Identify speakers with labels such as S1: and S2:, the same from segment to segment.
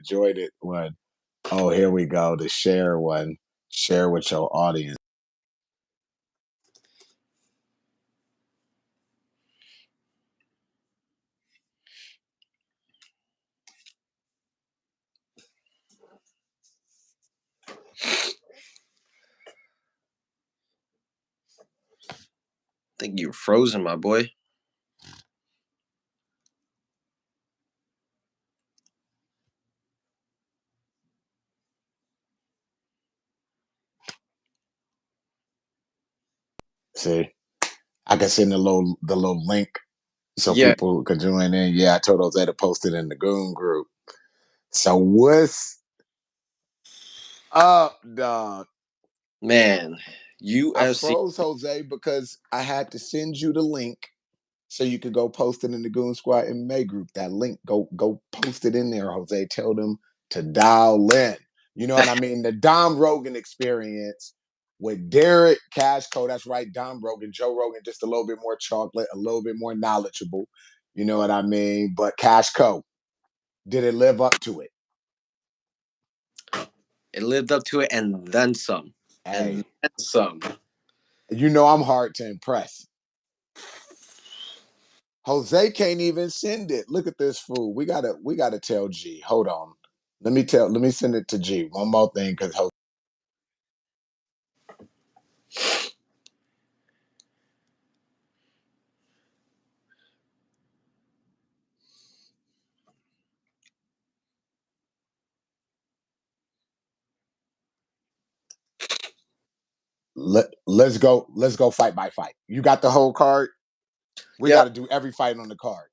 S1: enjoyed it when, oh, here we go, the share one. Share with your audience.
S2: Think you're frozen, my boy.
S1: See, I can send the little link so
S2: Yeah,
S1: people could join in. Yeah, I told Jose to post it in the Goon group. So what's up, dog?
S2: man.
S1: I
S2: UFC.
S1: froze Jose because I had to send you the link so you could go post it in the Goon Squad MMA group. That link, go post it in there, Jose. Tell them to dial in. You know what I mean? The Dom Rogan experience with Derek Cashco. That's right, Dom Rogan, Joe Rogan, just a little bit more chocolate, a little bit more knowledgeable. You know what I mean? But Cashco, did it live up to it?
S2: It lived up to it and then some. And
S1: Hey,
S2: then some.
S1: you know I'm hard to impress. Jose can't even send it. Look at this fool. We gotta tell G. Hold on. Let me send it to G. One more thing, because let's go fight by fight. You got the whole card? We
S2: Yep.
S1: gotta do every fight on the card.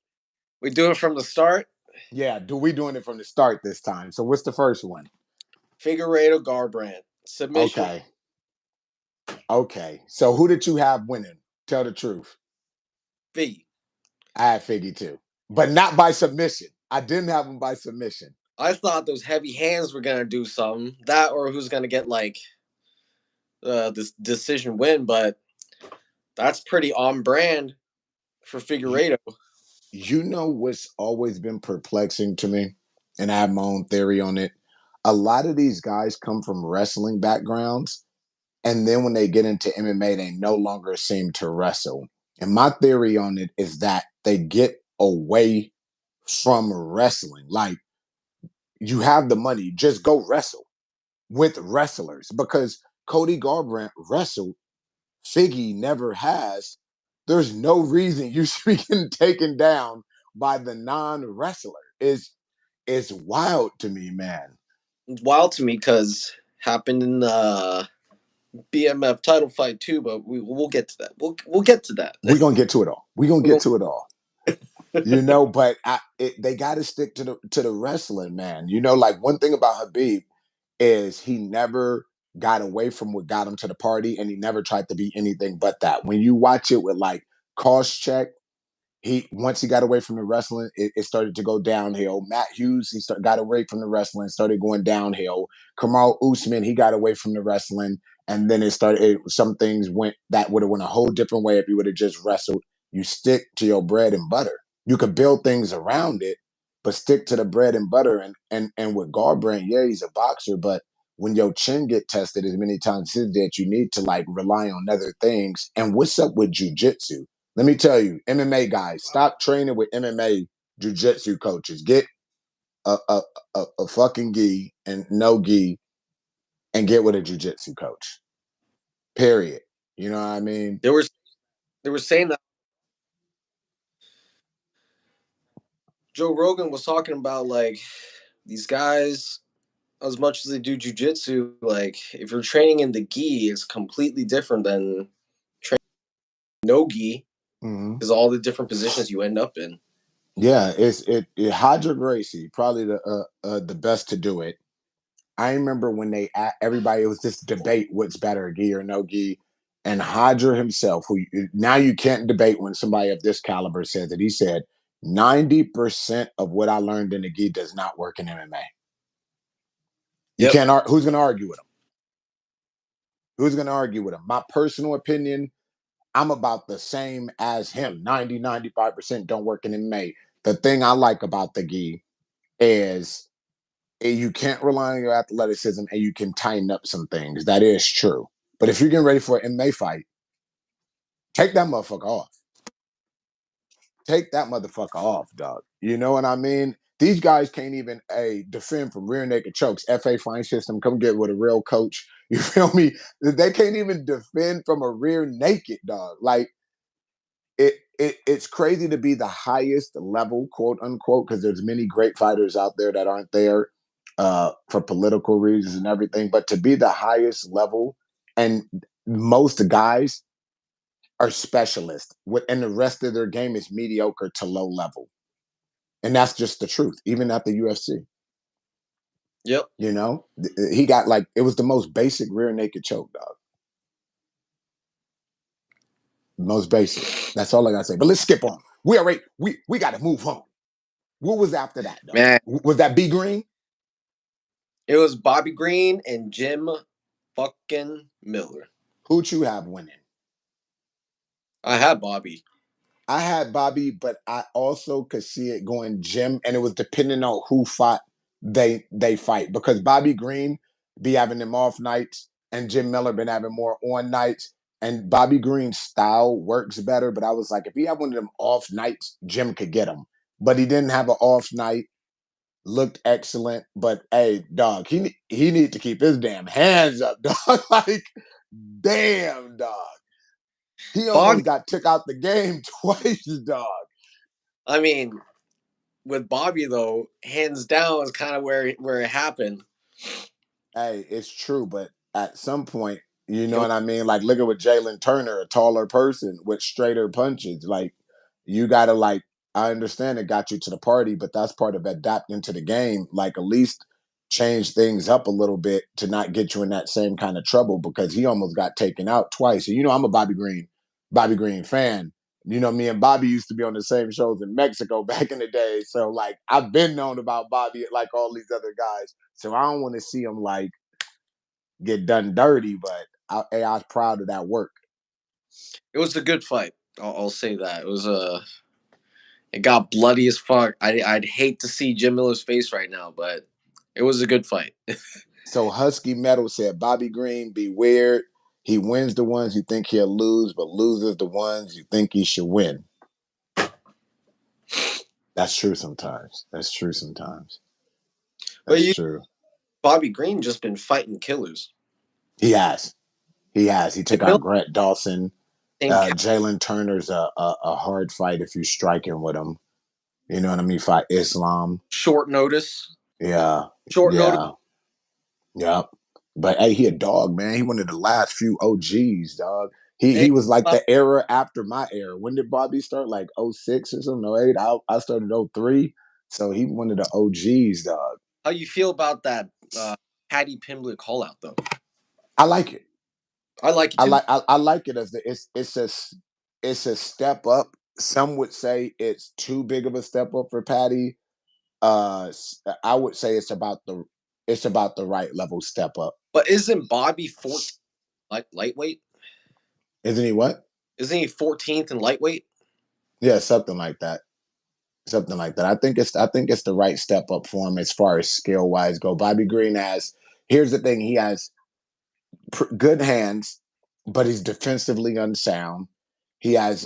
S2: We do it from the start.
S1: Yeah, we doing it from the start this time. So what's the first one?
S2: Figueiredo Garbrandt. Submission.
S1: Okay. Okay. So who did you have winning? Tell the truth.
S2: V.
S1: I had Figgy too. But not by submission. I didn't have him by submission.
S2: I thought those heavy hands were gonna do something. That or who's gonna get like this decision win, but that's pretty on brand for
S1: You,
S2: Figueiredo.
S1: you know what's always been perplexing to me, and I have my own theory on it. A lot of these guys come from wrestling backgrounds, and then when they get into MMA, they no longer seem to wrestle. And my theory on it is that they get away from wrestling. Like, you have the money, just go wrestle with wrestlers, because Cody Garbrandt wrestled, Figgy never has. There's no reason you should be getting taken down by the non-wrestler. Is wild to me, man.
S2: It's wild to me because happened in the BMF title fight too, but we'll get to that. We'll get to that.
S1: We're gonna get to it all. We're gonna
S2: We're
S1: get to it all. You know, but they got to stick to the wrestling, man. You know, like, one thing about Habib is he never got away from what got him to the party, and he never tried to be anything but that. When you watch it with, like, Cost Check, he once he got away from the wrestling, it started to go downhill. Matt Hughes, got away from the wrestling, started going downhill. Kamal Usman, he got away from the wrestling, and then some things went that would have went a whole different way if you would have just wrestled. You stick to your bread and butter. You could build things around it, but stick to the bread and butter. And with Garbrandt, yeah, he's a boxer, but when your chin get tested as many times as that, you need to, like, rely on other things. And what's up with jujitsu? Let me tell you, MMA guys, stop training with MMA jiu-jitsu coaches. Get a a fucking gi and no gi, and get with a jiu-jitsu coach. Period. You know what I mean?
S2: They were saying that Joe Rogan was talking about like these guys as much as they do jujitsu, like if you're training in the gi, it's completely different than training no gi
S1: Hmm.
S2: because all the different positions you end up in.
S1: Yeah, Hadra Gracie, probably the best to do it. I remember when everybody, it was this debate, what's better, gi or no gi, and Hadra himself, who now you can't debate when somebody of this caliber says it. He said 90% of what I learned in the gi does not work in MMA. You
S2: Yep.
S1: can't. Who's going to argue with him? Who's going to argue with him? My personal opinion, I'm about the same as him. 90, 95% don't work in MMA. The thing I like about the gi is You can't rely on your athleticism, and you can tighten up some things. That is true. But if you're getting ready for an MMA fight, take that motherfucker off. Take that motherfucker off, dog. You know what I mean? These guys can't even defend from rear naked chokes. FA fine system, come get with a real coach. You feel me? They can't even defend from a rear naked dog. Like it's crazy to be the highest level, quote unquote, because there's many great fighters out there that aren't there for political reasons and everything. But to be the highest level, and most guys are specialists, and the rest of their game is mediocre to low level. And that's just the truth, even at the UFC.
S2: Yep.
S1: You know, he got like, it was the most basic rear naked choke, dog. Most basic. That's all I gotta say. But let's skip on. We got to move on. What was after that, dog?
S2: Man,
S1: Was that B Green?
S2: it was Bobby Green and Jim fucking Miller.
S1: Who'd you have winning?
S2: I had Bobby.
S1: I had Bobby, but I also could see it going Jim, and it was depending on who fought. They fight, because Bobby Green be having them off nights, and Jim Miller been having more on nights. And Bobby Green's style works better, but I was like, if he had one of them off nights, Jim could get him. But he didn't have an off night. Looked excellent, but hey, dog, he need to keep his damn hands up, dog. Like, damn, dog. He
S2: Bobby,
S1: almost got took out the game twice, dog.
S2: I mean, with Bobby though, hands down is kind of where it happened.
S1: Hey, it's true, but at some point, you know
S2: It was
S1: what I mean? Like, look at what Jalen Turner, a taller person with straighter punches. Like, you gotta like, I understand it got you to the party, but that's part of adapting to the game. Like, at least change things up a little bit to not get you in that same kind of trouble, because he almost got taken out twice. And you know, I'm a Bobby Green fan. You know, me and Bobby used to be on the same shows in Mexico back in the day. So like, I've been known about Bobby like all these other guys. So I don't want to see him like get done dirty, but I was proud of that work.
S2: was a good fight. I'll say that it was a. It got bloody as fuck. I'd hate to see Jim Miller's face right now, but it was a good fight.
S1: So Husky Metal said Bobby Green be weird. He wins the ones you think he'll lose, but loses the ones you think he should win. That's true sometimes. That's true sometimes.
S2: But
S1: That's true.
S2: Bobby Green just been fighting killers.
S1: He has. He has. He
S2: Jim
S1: took out
S2: Miller,
S1: Grant Dawson.
S2: same cat,
S1: Jalen Turner's a hard fight if you striking with him. You know what I mean? Fight Islam.
S2: short notice.
S1: Yeah.
S2: Short notice.
S1: Yeah. Yep. But hey, he a dog, man. He one of the last few OGs, dog. He
S2: Hey,
S1: was like the era after my era. When did Bobby start? Like 06 or something, 08? I started 03. So he one of the OGs, dog.
S2: how you feel about that Patty Pimblett call out though?
S1: I like it.
S2: I like it too.
S1: I like it as it's a step up. Some would say it's too big of a step up for Patty. I would say it's about the right level step up.
S2: But isn't Bobby 14 like lightweight?
S1: Isn't he what?
S2: Isn't he 14th in lightweight?
S1: Yeah, something like that. Something like that. I think it's the right step up for him as far as skill wise go. Bobby Green has, here's the thing, he has good hands, but he's defensively unsound. He has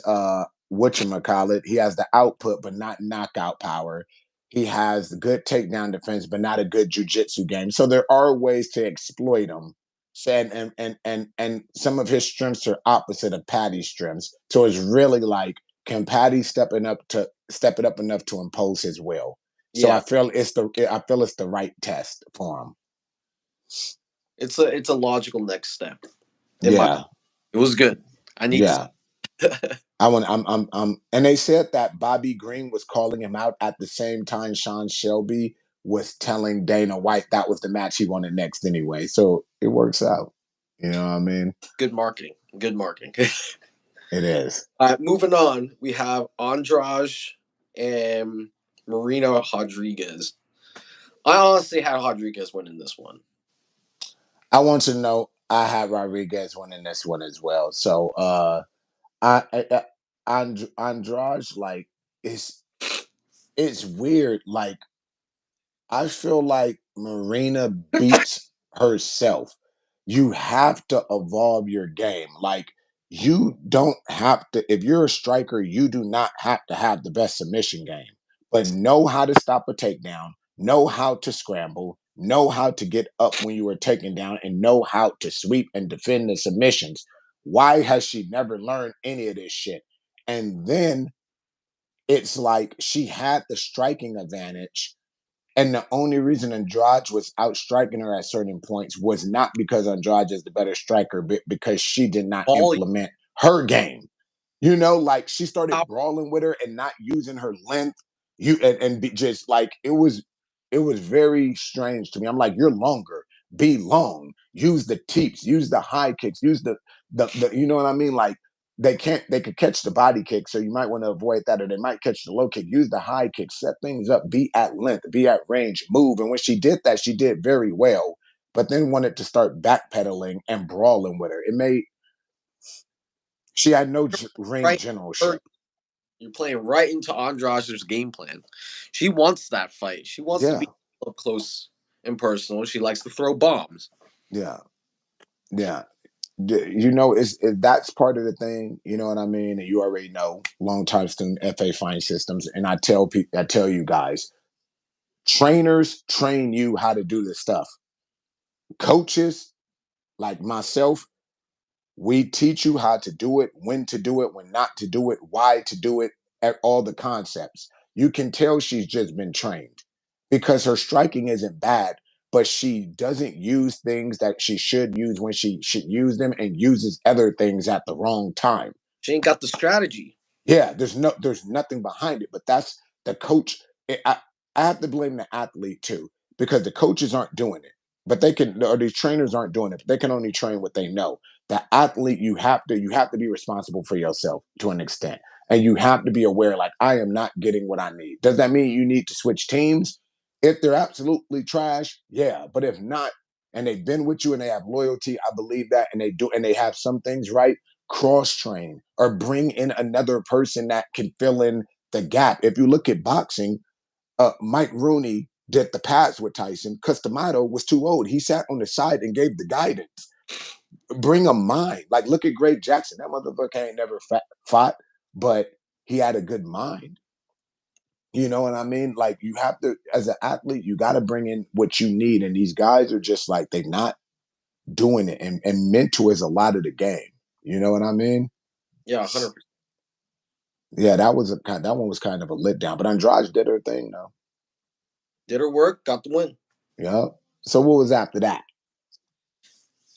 S1: whatchamacallit, he has the output but not knockout power. He has good takedown defense, but not a good jujitsu game. So there are ways to exploit him. And some of his strengths are opposite of Patty's strengths. So it's really like, can Patty step it up enough to impose his will? So
S2: Yeah,
S1: I feel it's the right test for him.
S2: it's a logical next step. In my,
S1: Yeah,
S2: it was good. I need
S1: yeah.
S2: to.
S1: And they said that Bobby Green was calling him out at the same time Sean Shelby was telling Dana White that was the match he wanted next anyway. So it works out. You know what I mean?
S2: Good marketing. Good marketing.
S1: It is.
S2: Moving on, we have Andrade and Marino Rodriguez. I honestly had Rodriguez winning this one.
S1: I want to know I had Rodriguez winning this one as well. So Andrade, like, it's weird. Like, I feel like Marina beats herself. You have to evolve your game. Like, you don't have to, if you're a striker, you do not have to have the best submission game, but know how to stop a takedown, know how to scramble, know how to get up when you are taken down, and know how to sweep and defend the submissions. Why has she never learned any of this shit? And then it's like she had the striking advantage, and the only reason Andrade was outstriking her at certain points was not because Andrade is the better striker, but because she did not
S2: All
S1: implement her game. You know, like she started
S2: top
S1: brawling with her and not using her length. Just like it was very strange to me. I'm like, you're longer, be long, use the teeps, use the high kicks, use the you know what I mean? Like they could catch the body kick, so you might want to avoid that, or they might catch the low kick. Use the high kick, set things up, be at length, be at range, move. And when she did that, she did very well. But then wanted to start backpedaling and brawling with her. It made she had no ring
S2: right. Her,
S1: generalship.
S2: you're playing right into Andrade's game plan. She wants that fight. She wants to be
S1: Yeah,
S2: up close and personal. She likes to throw bombs.
S1: yeah, yeah. You know, that's part of the thing. You know what I mean? And you already know, long time student FA fine systems. And I tell people, I tell you guys, trainers train you how to do this stuff. Coaches like myself, we teach you how to do it, when not to do it, why to do it, at all the concepts. You can tell she's just been trained because her striking isn't bad, but she doesn't use things that she should use when she should use them, and uses other things at the wrong time.
S2: She ain't got the strategy.
S1: Yeah, there's nothing behind it, but that's the coach. I have to blame the athlete too, because the coaches aren't doing it, but they can, or these trainers aren't doing it. But they can only train what they know. The athlete, you have to be responsible for yourself to an extent, and you have to be aware. Like, I am not getting what I need. Does that mean you need to switch teams? If they're absolutely trash, yeah. But if not, and they've been with you and they have loyalty, I believe that, and they do, and they have some things right, cross train or bring in another person that can fill in the gap. If you look at boxing, Mike Rooney did the pads with Tyson because Tomato was too old. He sat on the side and gave the guidance. Bring a mind. Like, look at Greg Jackson. That motherfucker ain't never fought, but he had a good mind. You know what I mean? Like, you have to, as an athlete, you got to bring in what you need. And these guys are just like, they're not doing it. And mental is a lot of the game. You know what I mean?
S2: Yeah, 100%.
S1: Yeah, that one was kind of a letdown. But Andrade did her thing though.
S2: Did her work, got the win.
S1: Yeah. So what was after that?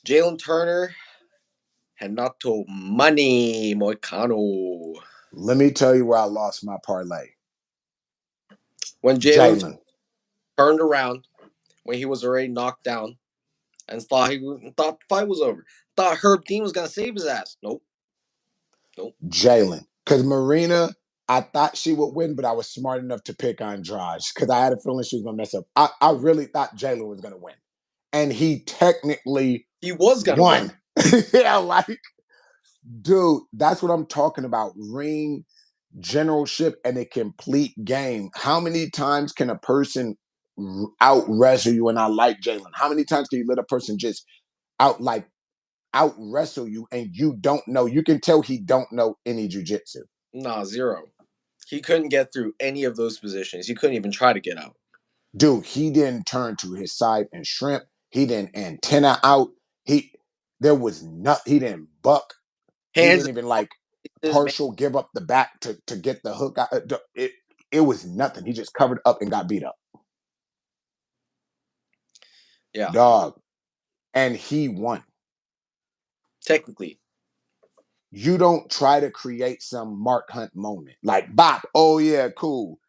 S2: Jalen Turner had not told money, Moicano.
S1: Let me tell you where I lost my parlay.
S2: When Jalen
S1: Jalen.
S2: turned around, when he was already knocked down, and thought the fight was over. Thought Herb Dean was gonna save his ass. Nope, nope.
S1: Jalen. Because Marina, I thought she would win, but I was smart enough to pick Andrade because I had a feeling she was gonna mess up. I really thought Jalen was gonna win. And he technically
S2: He was gonna win.
S1: won. Yeah, like, dude, that's what I'm talking about. Ring generalship and a complete game. How many times can a person out wrestle you? And I like Jalen. How many times can you let a person just out like out wrestle you and you don't know? You can tell he don't know any jujitsu.
S2: Nah, zero. He couldn't get through any of those positions. He couldn't even try to get out.
S1: Dude, he didn't turn to his side and shrimp. He didn't antenna out. He there was not. He didn't buck. He
S2: Hands
S1: didn't even like
S2: his man.
S1: partial give up the back to get the hook out. It was nothing. He just covered up and got beat up.
S2: Yeah,
S1: Dog. And he won.
S2: technically.
S1: You don't try to create some Mark Hunt moment. Like, bop, oh yeah, cool.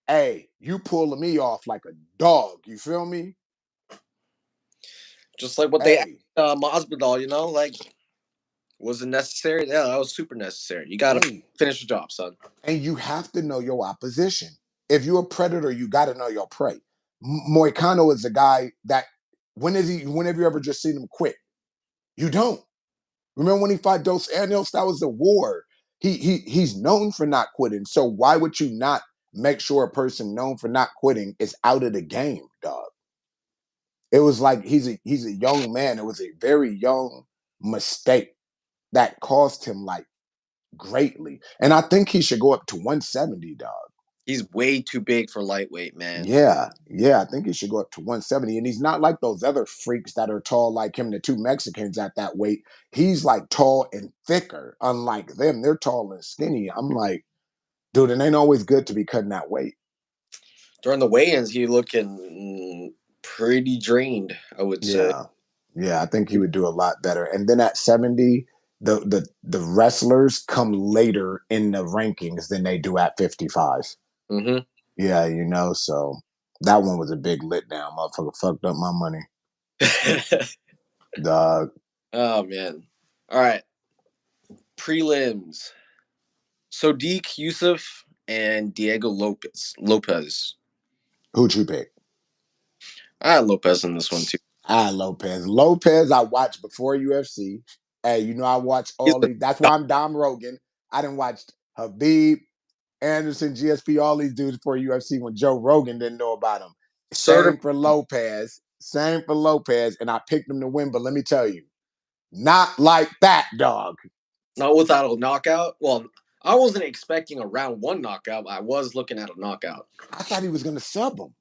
S1: Hey, you pulling me off like a dog. You feel me?
S2: Just like what they asked
S1: Hey,
S2: Masvidal, like, was it necessary? Yeah, that was super necessary. You gotta
S1: hey.
S2: finish the job, son.
S1: And you have to know your opposition. If you're a predator, you got to know your prey. Moicano is a guy that when have you ever just seen him quit? You don't. Remember when he fought Dos Anjos? That was a war. He's known for not quitting. So why would you not make sure a person known for not quitting is out of the game, dog? It was like he's a young man. It was a very young mistake that cost him like greatly. And I think he should go up to 170, dog.
S2: He's way too big for lightweight, man.
S1: Yeah, yeah, I think he should go up to 170. And he's not like those other freaks that are tall like him, the two Mexicans at that weight. He's like tall and thicker, unlike them. They're tall and skinny. I'm like, dude, it ain't always good to be cutting that weight.
S2: During the weigh-ins, he looking pretty drained, I would say.
S1: Yeah. Yeah, I think he would do a lot better. And then at 70, the wrestlers come later in the rankings than they do at 55.
S2: Mm-hmm.
S1: Yeah, so that one was a big lit down. Motherfucker fucked up my money. Dog.
S2: Oh man. All right. Prelims. Sodiq Yusuf and Diego Lopez.
S1: Who'd you pick?
S2: I had Lopez in this one too.
S1: Lopez. Lopez, I watched before UFC. Hey, I watch
S2: He's
S1: all
S2: the
S1: these. That's why I'm Dom Rogan. I didn't watch Habib, Anderson, GSP, all these dudes before UFC when Joe Rogan didn't know about him.
S2: certified.
S1: Same for Lopez. Same for Lopez. And I picked him to win, but let me tell you, not like that, dog.
S2: Not without a knockout. Well, I wasn't expecting a round one knockout, but I was looking at a knockout.
S1: I thought he was going to sub him.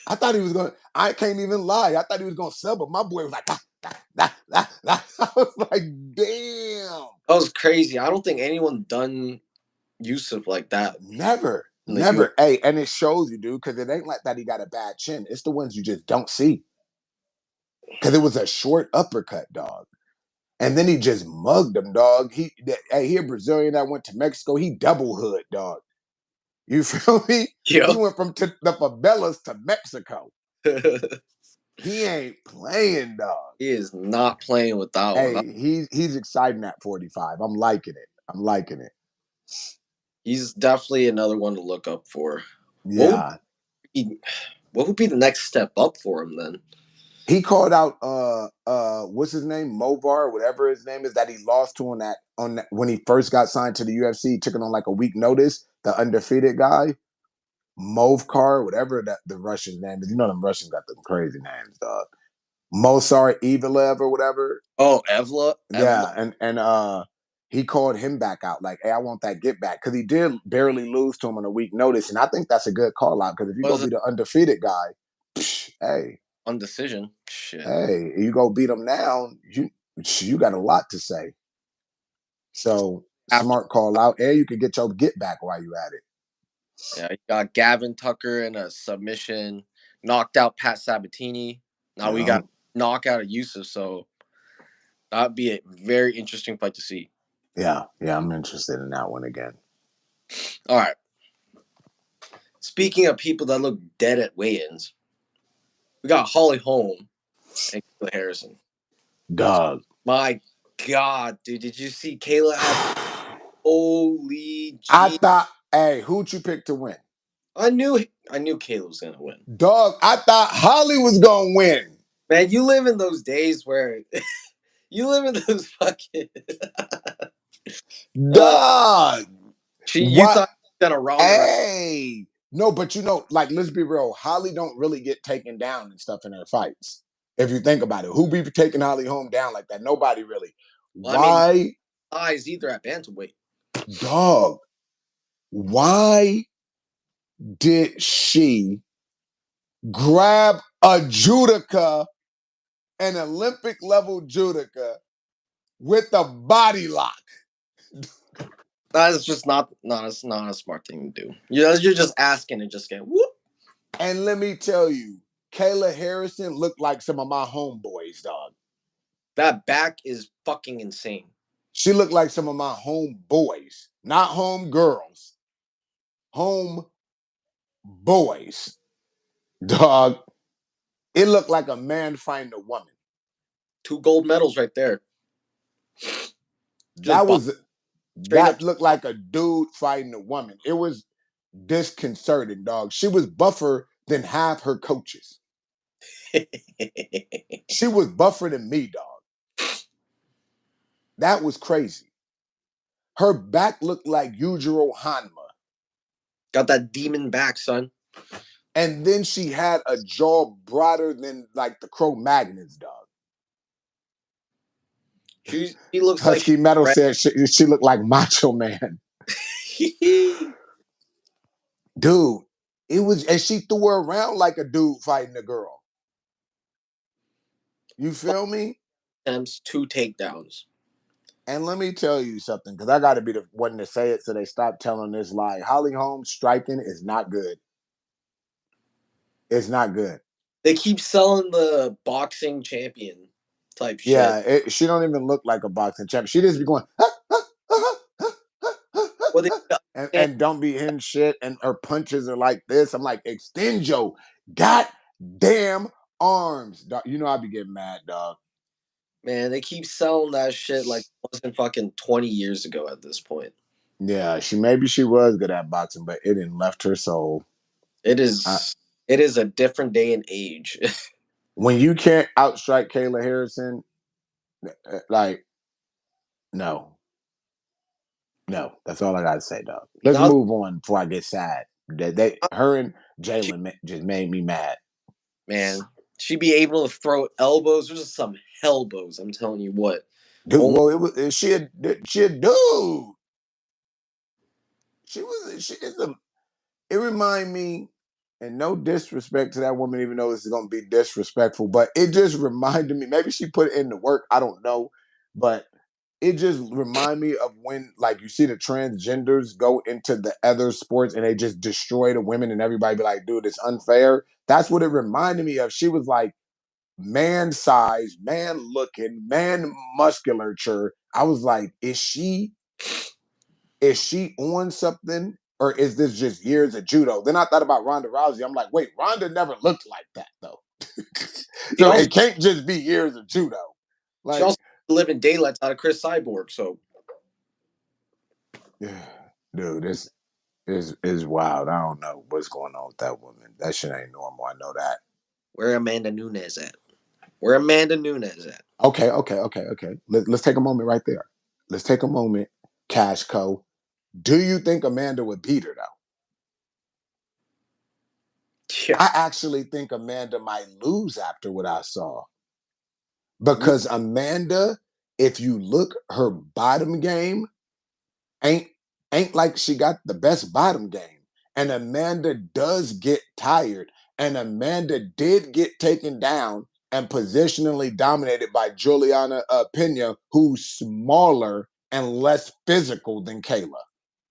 S1: I thought he was going to, I can't even lie. I thought he was going to sub him. My boy was like, I was like, damn.
S2: That was crazy. I don't think anyone done Yusuf like that
S1: Never,
S2: in the U.S.
S1: never. Hey, and it shows you, dude, because it ain't like that he got a bad chin. It's the ones you just don't see. Because it was a short uppercut, dog. And then he just mugged him, dog. He a Brazilian that went to Mexico. He double hood, dog. You feel me? He
S2: Yeah.
S1: went from the favelas to Mexico. He ain't playing, dog.
S2: He is not playing with that one.
S1: Hey, he's exciting at 45. I'm liking it. I'm liking it.
S2: He's definitely another one to look up for. What would
S1: Yeah.
S2: be, what would be the next step up for him then?
S1: He called out what's his name? Movar, whatever his name is, that he lost to when he first got signed to the UFC, took it on like a week notice, the undefeated guy. Movkar, whatever the Russian name is. You know them Russians got them crazy names, dog. Mosar Evelev or whatever.
S2: Oh, Evla.
S1: Yeah, and he called him back out like, hey, I want that get back. Because he did barely lose to him on a week notice. And I think that's a good call out. Because if you go
S2: Was
S1: be
S2: it
S1: the undefeated guy, hey,
S2: on decision? Shit.
S1: hey, you go beat him now, you got a lot to say. So
S2: After
S1: smart call out, and you can get your get back while you at it.
S2: yeah, you got Gavin Tucker in a submission, knocked out Pat Sabatini. Now we got
S1: Um,
S2: knockout of Yusuf, so that'd be a very interesting fight to see.
S1: yeah, yeah, I'm interested in that one again.
S2: All right. Speaking of people that look dead at weigh-ins, we got Holly Holm and Kayla Harrison.
S1: Dog.
S2: My God, dude, did you see Kayla had holy
S1: I
S2: G?
S1: thought, hey, who'd you pick to win?
S2: I knew Kayla was gonna win.
S1: Dog, I thought Holly was gonna win.
S2: Man, you live in those days where you live in those fucking. uh,
S1: Dog.
S2: you
S1: What?
S2: thought you done a wrong around.
S1: Hey. No, but like, let's be real. Holly don't really get taken down and stuff in her fights. If you think about it, who be taking Holly home down like that? Nobody really.
S2: Well, I mean,
S1: Why,
S2: eyes either at bantamweight.
S1: dog? Why did she grab a judica, an Olympic level judica, with a body lock?
S2: That is just it's not a smart thing to do. You're just asking and just getting whoop.
S1: And let me tell you, Kayla Harrison looked like some of my homeboys, dog.
S2: That back is fucking insane.
S1: She looked like some of my homeboys, not home girls, home boys, dog. It looked like a man fighting a woman.
S2: 2 gold medals right there. Just
S1: That was
S2: straight up.
S1: that looked like a dude fighting a woman. It was disconcerting, dog. She was buffer than half her coaches. She was buffer than me, dog. That was crazy. Her back looked like Yujiro Hanma.
S2: Got that demon back, son.
S1: And then she had a jaw broader than like the Cro-Magnons, dog.
S2: She looks like
S1: Husky Metal said she looked like Macho Man. Dude, it was, and she threw her around like a dude fighting a girl. You feel me?
S2: attempts, 2 takedowns.
S1: And let me tell you something, because I got to be the one to say it so they stop telling this lie. Holly Holmes striking is not good. It's not good.
S2: They keep selling the boxing champion type shit.
S1: Yeah, she don't even look like a boxing champ. She just be going,
S2: Well, they
S1: and don't be hitting shit, and her punches are like this. I'm like, extend your goddamn arms, dog. You know I be getting mad, dog.
S2: man, they keep selling that shit like it wasn't fucking 20 years ago at this point.
S1: Yeah, maybe she was good at boxing, but it didn't left her soul.
S2: It
S1: I,
S2: is it is a different day and age.
S1: when you can't outstrike Kayla Harrison, like, no, no, that's all I gotta say, dog. Let's
S2: Now,
S1: move on before I get sad. Her and Jalen just made me mad.
S2: man, she be able to throw elbows. There's just some hellbows. I'm telling you what.
S1: Dude,
S2: Oh,
S1: well, she a dude. She is a. It remind me, and no disrespect to that woman, even though it's gonna be disrespectful, but it just reminded me. Maybe she put it in the work. I don't know, but it just remind me of when, like, you see the transgenders go into the other sports and they just destroy the women, and everybody be like, "Dude, it's unfair." That's what it reminded me of. She was like man size, man looking, man musculature. I was like, is she on something? Or is this just years of judo? Then I thought about Ronda Rousey. I'm like, wait, Ronda never looked like that though.
S2: she
S1: So
S2: also
S1: it can't just be years of judo.
S2: she
S1: Like,
S2: also living daylights out of Chris Cyborg. So
S1: dude, this is wild. I don't know what's going on with that woman. That shit ain't normal. I know that.
S2: where Amanda Nunes at? Where Amanda Nunes at?
S1: Okay. Let's take a moment right there. Let's take a moment, Cash Co. Do you think Amanda would beat her though?
S2: Yeah,
S1: I actually think Amanda might lose after what I saw.
S2: me,
S1: Because Amanda, if you look, her bottom game ain't ain't like she got the best bottom game. And Amanda does get tired. And Amanda did get taken down and positionally dominated by Juliana Pena, who's smaller and less physical than Kayla.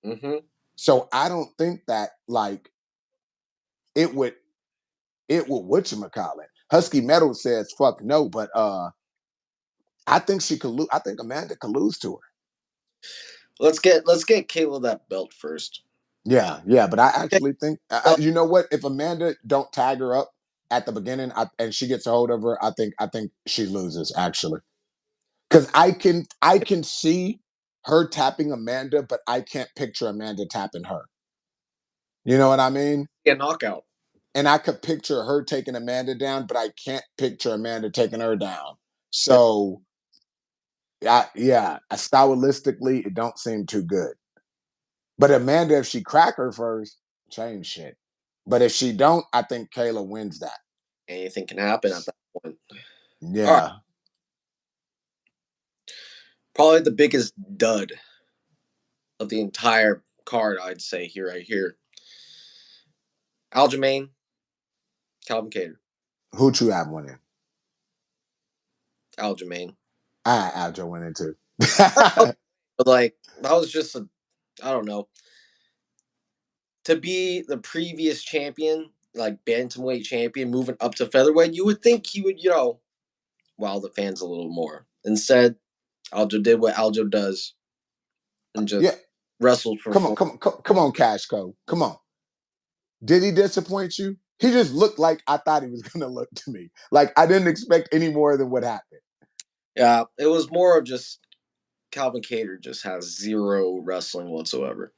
S2: mm-hmm.
S1: So I don't think that like it would whatchamacallit. Husky Metal says fuck no, but I think she could lose. I think Amanda could lose to her.
S2: Let's get Kayla that belt first.
S1: Yeah, but I
S2: Okay,
S1: actually think
S2: well,
S1: you know what? If Amanda don't tag her up at the beginning, and she gets a hold of her, I think she loses actually, because I can see her tapping Amanda, but I can't picture Amanda tapping her. You know what I mean?
S2: a knockout.
S1: And I could picture her taking Amanda down, but I can't picture Amanda taking her down.
S2: Yeah,
S1: So yeah, stylistically, it don't seem too good. But Amanda, if she crack her first, change shit. But if she don't, I think Kayla wins that.
S2: anything can happen at that point. All right,
S1: Yeah.
S2: probably the biggest dud of the entire card, I'd say here, right here. Aljamain, Calvin Cater,
S1: Who'd you have winning?
S2: Aljamain.
S1: I had Aljo winning too.
S2: But like that was just a, I don't know, to be the previous champion, like bantamweight champion, moving up to featherweight. You would think he would, wow the fans a little more. Instead, Aljo did what Aljo does and just
S1: Yeah.
S2: wrestled for
S1: Come on,
S2: 4.
S1: come on, Cash Co. Come on. Did he disappoint you? He just looked like I thought he was gonna look to me. Like I didn't expect any more than what happened.
S2: Yeah, it was more of just Calvin Cater just has zero wrestling whatsoever.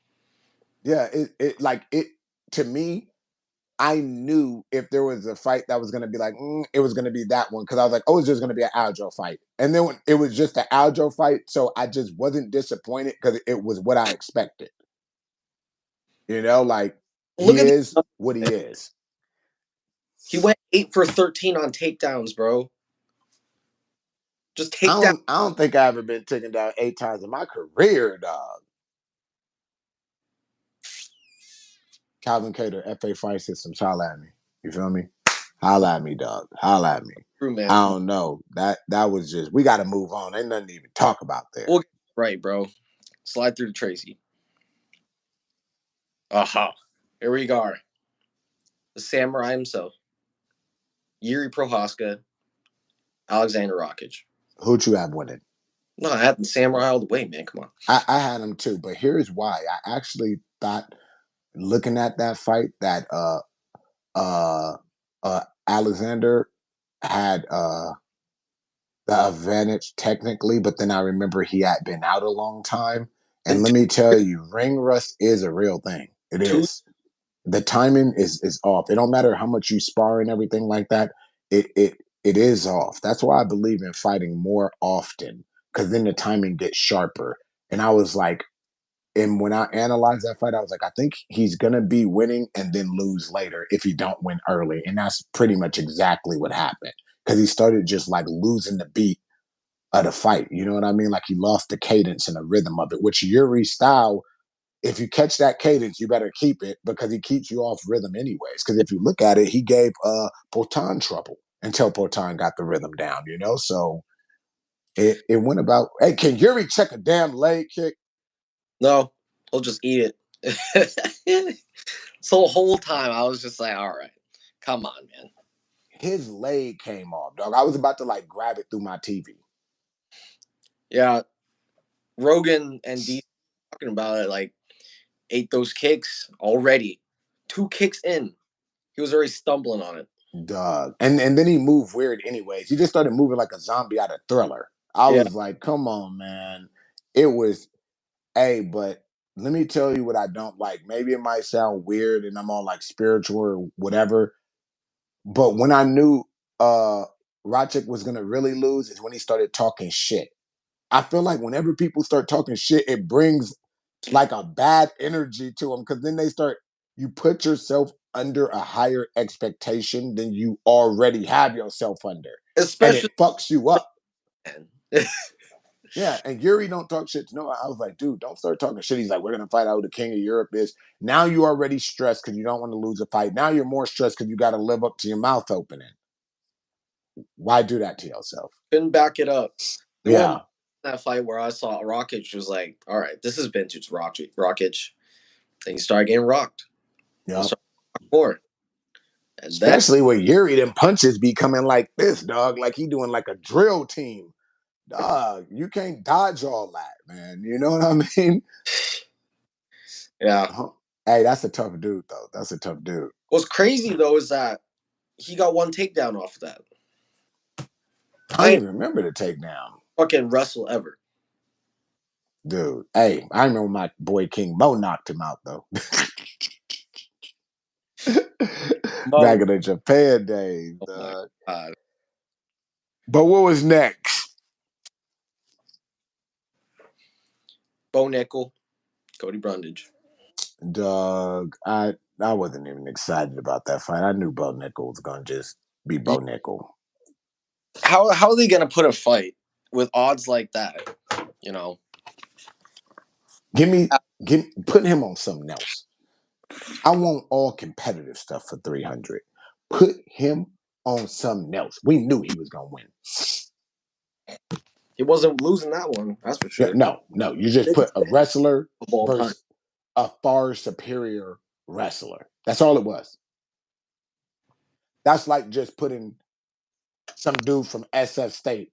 S1: Yeah, it like it to me, I knew if there was a fight that was going to be like, it was going to be that one because I was like, oh, it's just going to be an Aljo fight. And then when it was just an Aljo fight, so I just wasn't disappointed because it was what I expected. Like he
S2: Look at
S1: is
S2: the
S1: what he is.
S2: He went 8 for 13 on takedowns, bro. Just take down.
S1: I don't think I ever been taken down 8 times in my career, dog. Calvin Cater, FA Fight Systems, holla at me. You feel me? Holla at me, dog. Holla at me.
S2: True, man.
S1: I don't know. That was just we got to move on. Ain't nothing to even talk about there.
S2: We'll get right, bro. Slide through to Tracy. Aha. Here we go. The samurai himself. Yuri Prohaska, Alexander Rakic.
S1: Who'd you have winning?
S2: No, I had the samurai all the way, man. Come on.
S1: I had him too, but here's why. I actually thought looking at that fight that uh Alexander had the advantage technically, but then I remember he had been out a long time. And
S2: And
S1: let me tell you, ring rust is a real thing. It
S2: two,
S1: is. The timing is off. It don't matter how much you spar and everything like that. It is off. That's why I believe in fighting more often, because then the timing gets sharper. And I was like, and when I analyzed that fight, I was like, I think he's gonna be winning and then lose later if he don't win early. And that's pretty much exactly what happened. Because he started just like losing the beat of the fight. You know what I mean? Like he lost the cadence and the rhythm of it, which Yuri's style, if you catch that cadence, you better keep it because he keeps you off rhythm anyways. Because if you look at it, he gave Potan trouble until Potan got the rhythm down, you know? So it went about, hey, can Yuri check a damn leg kick?
S2: no, he'll just eat it. So the whole time I was just like, all right, come on, man.
S1: His leg came off, dog. I was about to like grab it through my TV.
S2: Yeah, Rogan and D talking about it, like, ate those kicks already. 2 kicks in. He was already stumbling on it.
S1: Dog. And then he moved weird anyways. He just started moving like a zombie out of Thriller. I
S2: Yeah.
S1: was like, come on, man. It was, hey, but let me tell you what I don't like. Maybe it might sound weird and I'm all like spiritual or whatever. But when I knew Rochik was gonna really lose is when he started talking shit. I feel like whenever people start talking shit, it brings like a bad energy to them because then they start, you put yourself under a higher expectation than you already have yourself under. And
S2: Especially
S1: it fucks you up.
S2: man.
S1: Yeah, and Yuri don't talk shit to no. I was like, dude, don't start talking shit. He's like, we're gonna fight out who the king of Europe is. Now you already stressed because you don't want to lose a fight. Now you're more stressed because you got to live up to your mouth opening. Why do that to yourself?
S2: Couldn't back it up. There were
S1: Yeah,
S2: moments in that fight where I saw Rakic was like, all right, this is vintage Rakic. Then he started getting rocked. Then he
S1: yeah.
S2: started more. And then
S1: Especially with Yuri, them punches be coming like this, dog. Like he doing like a drill team. Dog, you can't dodge all that, man. You know what I mean?
S2: yeah.
S1: Hey, that's a tough dude, though. That's a tough dude.
S2: What's crazy though is that he got one takedown off of that.
S1: I
S2: I
S1: don't
S2: ain't
S1: even remember the takedown,
S2: fucking wrestle ever.
S1: dude. Hey, I remember my boy King Mo knocked him out though. Back
S2: Mo.
S1: in the Japan days,
S2: Oh my
S1: dog.
S2: god.
S1: But what was next?
S2: Bo Nickel, Cody Brundage.
S1: Dog, I wasn't even excited about that fight. I knew Bo Nickel was gonna just be Bo Nickel.
S2: How are they gonna put a fight with odds like that? You know,
S1: Put him on something else. I want all competitive stuff for 300. Put him on something else. We knew he was gonna win.
S2: he wasn't losing that one. That's for
S1: Yeah,
S2: sure.
S1: no. You just put a wrestler
S2: Of all time.
S1: versus a far superior wrestler. That's all it was. That's like just putting some dude from SF State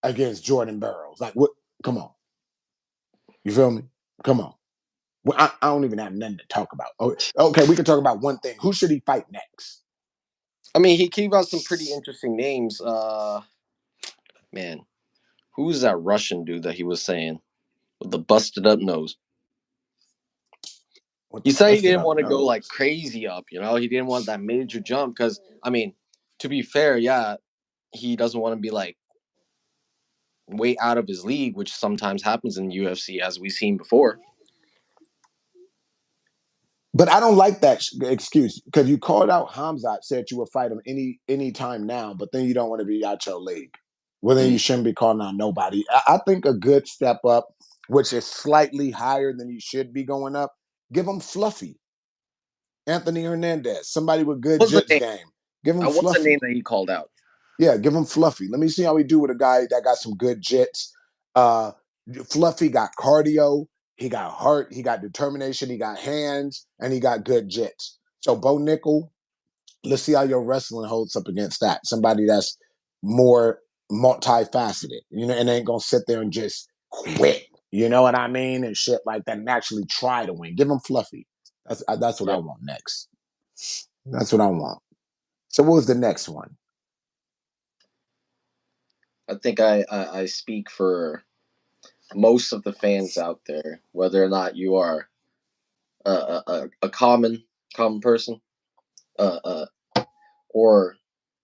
S1: against Jordan Burroughs. Like, what? Come on. You feel me? Come on. Well, I don't even have nothing to talk about. Oh, okay, we can talk about one thing. Who should he fight next?
S2: I mean, he gave out some pretty interesting names. Man, who's that Russian dude that he was saying with the busted up nose?
S1: What
S2: He
S1: the
S2: said he
S1: busted
S2: didn't
S1: up
S2: want to go like
S1: nose?
S2: crazy up. You know, he didn't want that major jump because I mean, to be fair, yeah, he doesn't want to be like way out of his league, which sometimes happens in UFC as we've seen before.
S1: But I don't like that excuse because you called out Hamzat, said you would fight him any time now, but then you don't want to be out your league. Well, then you
S2: Mm.
S1: shouldn't be calling out nobody. I think a good step up, which is slightly higher than you should be going up, give him Fluffy, Anthony Hernandez, somebody with good
S2: What's the
S1: jits
S2: name?
S1: game. Give him
S2: What's the name
S1: Fluffy.
S2: that he called out?
S1: Yeah, give him Fluffy. Let me see how we do with a guy that got some good jits. Uh, Fluffy got cardio, he got heart, he got determination, he got hands, and he got good jits. So Bo Nickel, let's see how your wrestling holds up against that. Somebody that's more multifaceted, and ain't gonna sit there and just quit. You know what I mean? And shit like that, and actually try to win. Give him Fluffy. That's what I
S2: Yep.
S1: want next. That's what I want. So what was the next one?
S2: I think I speak for most of the fans out there, whether or not you are a common person, or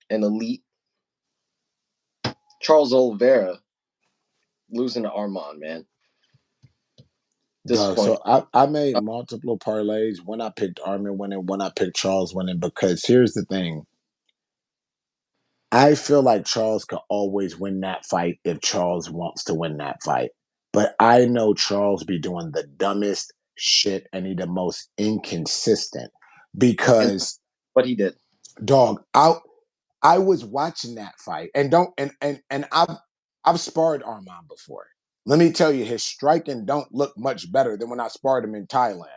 S2: an elite. Charles Oliveira losing to Armand, man,
S1: Dog,
S2: disappointing.
S1: so I made multiple parlays when I picked Armin winning, when I picked Charles winning, because here's the thing. I feel like Charles could always win that fight if Charles wants to win that fight. But I know Charles be doing the dumbest shit and he the most inconsistent
S2: And
S1: because
S2: what he did.
S1: dog, I was watching that fight and don't and I've sparred Armand before. Let me tell you, his striking don't look much better than when I sparred him in Thailand.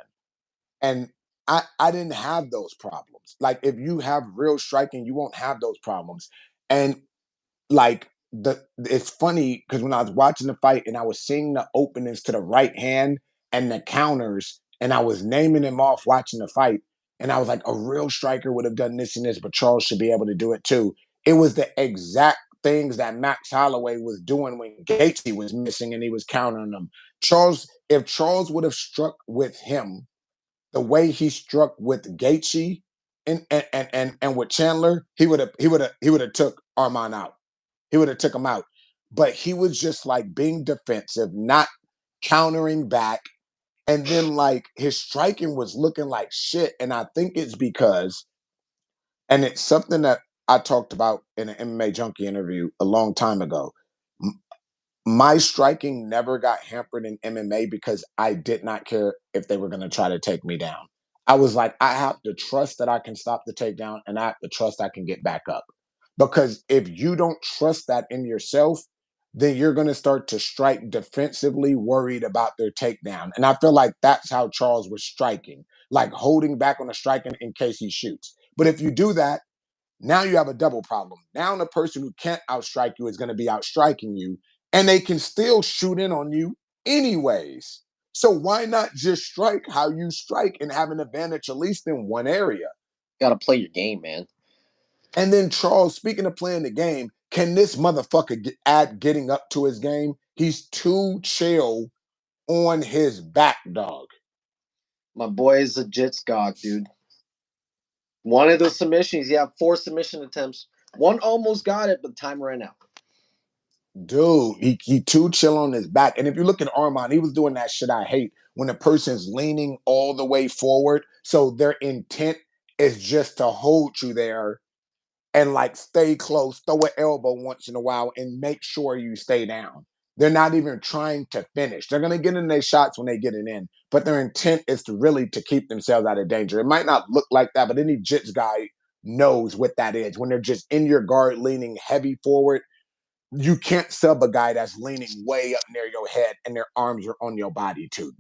S1: And I didn't have those problems. Like if you have real striking, you won't have those problems. And like it's funny because when I was watching the fight and I was seeing the openings to the right hand and the counters, and I was naming them off watching the fight, and I was like, a real striker would have done this and this, but Charles should be able to do it too. It was the exact things that Max Holloway was doing when Gaethje was missing and he was countering them. If Charles would have struck with him the way he struck with Gaethje and with Chandler, he would have took Armand out. He would have took him out. But he was just like being defensive, not countering back. And then like his striking was looking like shit. And I think it's because, and it's something that I talked about in an MMA Junkie interview a long time ago. My striking never got hampered in MMA because I did not care if they were going to try to take me down. I was like, I have to trust that I can stop the takedown and I have to trust I can get back up. Because if you don't trust that in yourself, then you're going to start to strike defensively, worried about their takedown. And I feel like that's how Charles was striking, like holding back on the striking in case he shoots. But if you do that, now you have a double problem. Now the person who can't outstrike you is going to be outstriking you, and they can still shoot in on you anyways. So why not just strike how you strike and have an advantage at least in one area?
S2: Got to play your game, man.
S1: And then Charles, speaking of playing the game, can this motherfucker add getting up to his game? He's too chill on his back, dog.
S2: My boy is a jits god, dude. One of the submissions, he had 4 submission attempts. One almost got it, but time ran out.
S1: Dude, he too chill on his back. And if you look at Armand, he was doing that shit I hate when the person's leaning all the way forward. So their intent is just to hold you there and like stay close, throw an elbow once in a while, and make sure you stay down. They're not even trying to finish. They're gonna get in their shots when they get it in, but their intent is to really to keep themselves out of danger. It might not look like that, but any jits guy knows what that is. When they're just in your guard, leaning heavy forward, you can't sub a guy that's leaning way up near your head and their arms are on your body too.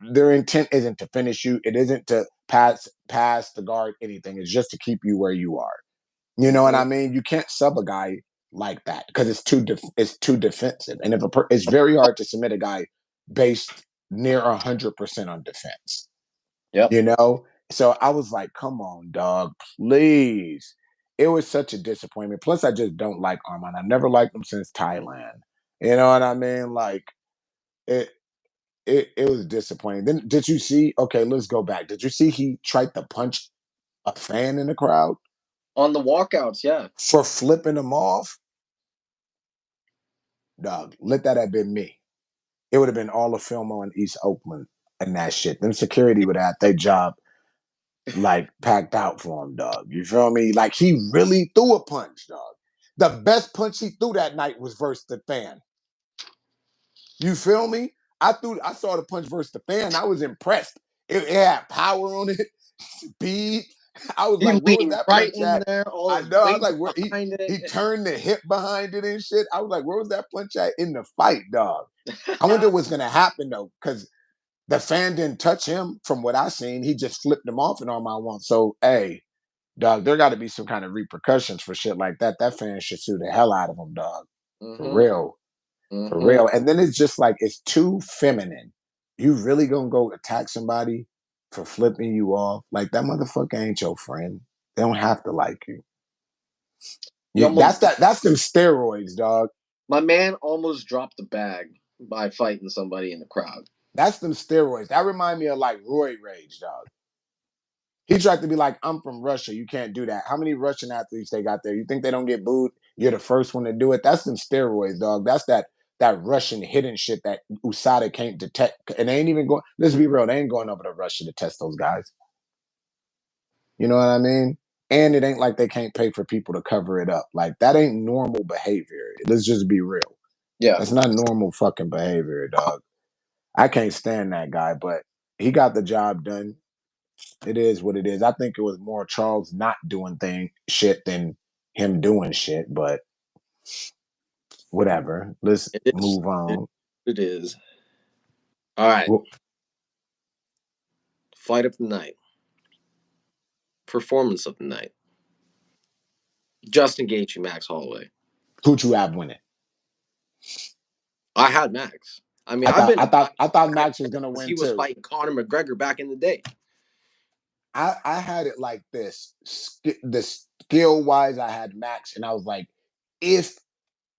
S1: Their intent isn't to finish you. It isn't to pass the guard anything. It's just to keep you where you are. You know what
S2: Mm-hmm.
S1: I mean? You can't sub a guy like that because it's too defensive. And if it's very hard to submit a guy based near 100% on defense.
S2: Yep.
S1: You know? So I was like, come on, dog, please. It was such a disappointment. Plus, I just don't like Armand. I've never liked him since Thailand. You know what I mean? Like it it was disappointing. Then did you see? Okay, let's go back. Did you see he tried to punch a fan in the crowd
S2: On the walkouts, yeah.
S1: for flipping him off? Dog, let that have been me. It would have been all the film on East Oakland and that shit. Them security would have had their job. like packed out for him, dog. You feel me? Like he really threw a punch, dog. The best punch he threw that night was versus the fan. You feel me? I saw the punch versus the fan. I was impressed. It had power on it, speed. I was
S2: He
S1: like, where was
S2: leaned
S1: that
S2: right
S1: punch
S2: in
S1: at?
S2: there, all
S1: I
S2: his
S1: know. I was
S2: weight
S1: like, where
S2: behind
S1: he
S2: it.
S1: turned the hip behind it and shit. I was like, where was that punch at in the fight, dog? I wonder what's gonna happen though, because the fan didn't touch him from what I seen. He just flipped him off and all my one. So hey, dog, there got to be some kind of repercussions for shit like that. That fan should sue the hell out of him, dog. For
S2: Mm-hmm.
S1: real. For
S2: Mm-hmm.
S1: real. And then it's just like it's too feminine. You really gonna go attack somebody for flipping you off? Like that motherfucker ain't your friend. They don't have to like you.
S2: You
S1: That's
S2: almost,
S1: that. That's them steroids, dog.
S2: my man almost dropped the bag by fighting somebody in the crowd.
S1: That's them steroids. That remind me of like Roy Rage, dog. He tried to be like, I'm from Russia. You can't do that. How many Russian athletes they got there? You think they don't get booed? You're the first one to do it. That's them steroids, dog. That's that Russian hidden shit that USADA can't detect. And they ain't even going, let's be real, they ain't going over to Russia to test those guys. You know what I mean? And it ain't like they can't pay for people to cover it up. Like that ain't normal behavior. Let's just be real.
S2: Yeah.
S1: That's not normal fucking behavior, dog. I can't stand that guy, but he got the job done. It is what it is. I think it was more Charles not doing shit than him doing shit, but whatever. Let's
S2: It is.
S1: move on.
S2: It is. All right.
S1: Well,
S2: Fight of the night. Performance of the night. Justin Gaethje, Max Holloway.
S1: who'd you have winning?
S2: I had Max. I mean,
S1: I
S2: I've
S1: thought
S2: been
S1: I
S2: a
S1: thought I thought
S2: guy
S1: Max was gonna
S2: since
S1: win
S2: he was
S1: too.
S2: fighting Conor McGregor back in the day.
S1: I had it like this. The skill wise, I had Max, and I was like, if